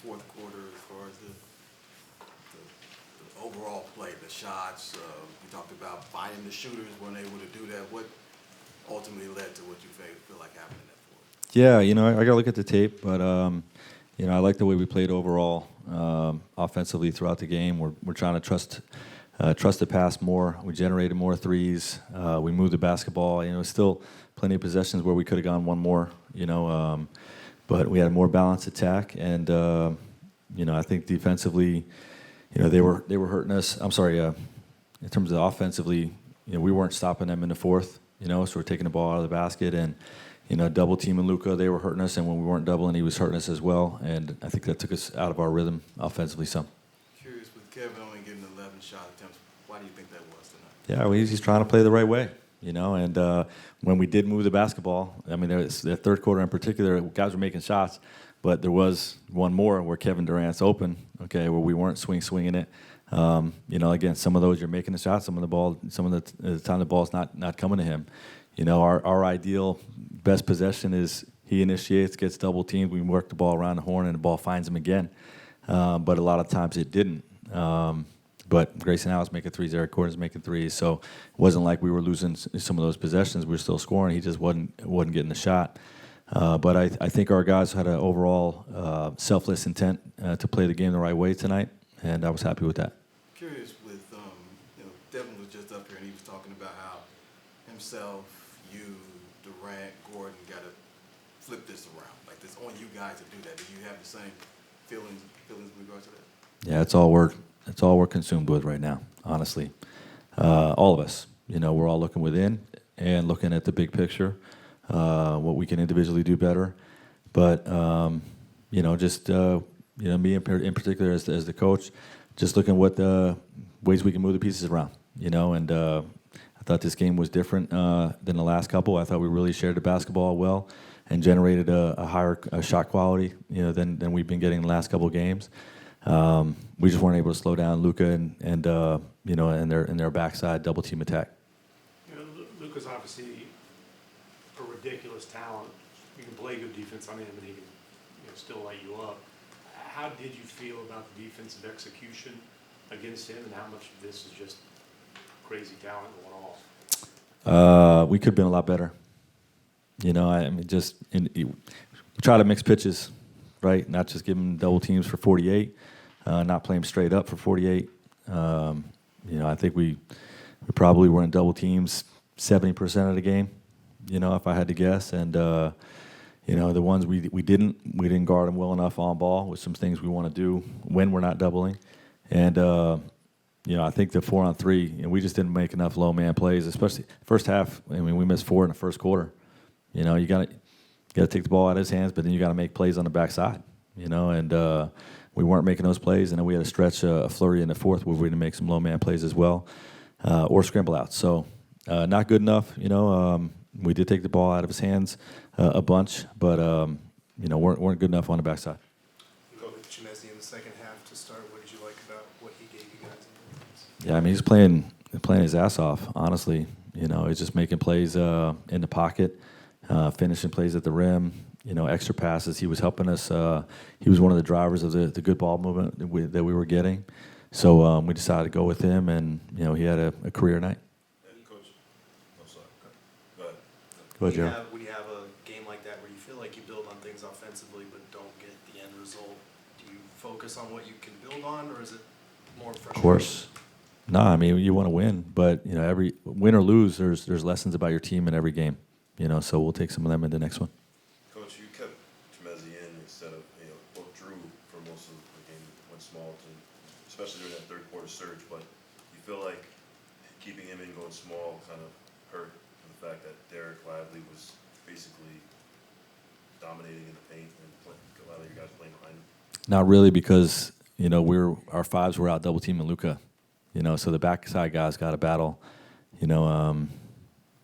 fourth quarter as far as the overall play, the shots? You talked about finding the shooters, weren't able to do that. What ultimately led to what you feel like happened in that fourth? Yeah, I got to look at the tape, but I like the way we played overall offensively throughout the game. We're trying to trust the pass more. We generated more threes. We moved the basketball. Still plenty of possessions where we could have gone one more. But we had a more balanced attack, and I think defensively, they were hurting us. I'm sorry. In terms of offensively, we weren't stopping them in the fourth. So we're taking the ball out of the basket and. Double teaming Luka, they were hurting us, and when we weren't doubling, he was hurting us as well. And I think that took us out of our rhythm offensively some. Curious, with Kevin only getting 11 shot attempts, why do you think that was tonight? Yeah, well, he's trying to play the right way, And when we did move the basketball, the third quarter in particular, guys were making shots, but there was one more where Kevin Durant's open, where we weren't swinging it. Again, some of those you're making the shot, some of the time the ball's not coming to him. Our ideal best possession is he initiates, gets double teamed, we work the ball around the horn, and the ball finds him again. But a lot of times it didn't. But Grayson Allen's making threes, Eric Gordon's making threes, so it wasn't like we were losing some of those possessions. We were still scoring. He just wasn't getting the shot. But I think our guys had an overall selfless intent to play the game the right way tonight, and I was happy with that. Curious with, Devin was just up here and he was talking about how himself, you, Durant, Gordon got to flip this around. Like, it's on you guys to do that. Do you have the same feelings in regards to that? Yeah, it's all we're consumed with right now, honestly. All of us. We're all looking within and looking at the big picture, what we can individually do better. But, me in particular as the coach, just looking what the ways we can move the pieces around, and I thought this game was different than the last couple. I thought we really shared the basketball well and generated a higher shot quality, than we've been getting the last couple of games. We just weren't able to slow down Luka and their backside double team attack. Luka's obviously a ridiculous talent. You can play good defense on him, and he can still light you up. How did you feel about the defensive execution against him, and how much of this is just crazy talent going off? We could have been a lot better. We try to mix pitches, right? Not just give them double teams for 48, not play them straight up for 48. I think we probably were in double teams 70% of the game, if I had to guess. And, the ones we didn't guard them well enough on ball with some things we want to do when we're not doubling. And, I think the 4-on-3, we just didn't make enough low man plays, especially first half. We missed 4 in the first quarter. You got to take the ball out of his hands, but then you got to make plays on the backside. And we weren't making those plays, and then we had to stretch a flurry in the fourth where we had to make some low man plays as well, or scramble out. So not good enough. We did take the ball out of his hands a bunch, but weren't good enough on the backside. Go with Chimezie in the second half to start. What did you like about what he gave you guys in the defense? Yeah, he's playing his ass off. Honestly, he's just making plays in the pocket, finishing plays at the rim. Extra passes. He was helping us. He was one of the drivers of the good ball movement that we were getting. So we decided to go with him, and he had a career night. Coach, I'm sorry. Go ahead. Go ahead, Joe. When you have a game like that where you feel like you build on things offensively but don't get the end result, do you focus on what you can build on, or is it more frustrating? Of course. No, you want to win, but every win or lose, there's lessons about your team in every game. So we'll take some of them in the next one. Coach, you kept Chimezie in instead of Drew for most of the game. Went small, especially during that third quarter surge. But you feel like keeping him in going small kind of hurt the fact that Derek Lively was basically dominating in the paint and a lot of you guys playing behind him. Not really, because our fives were out double teaming Luka. So the backside guys got to battle.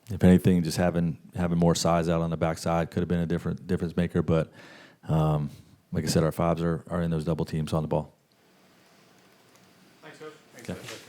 If anything, just having more size out on the backside could have been a difference maker. But like I said, our fives are in those double teams on the ball. Thanks, Coach. Thanks, Okay. Coach.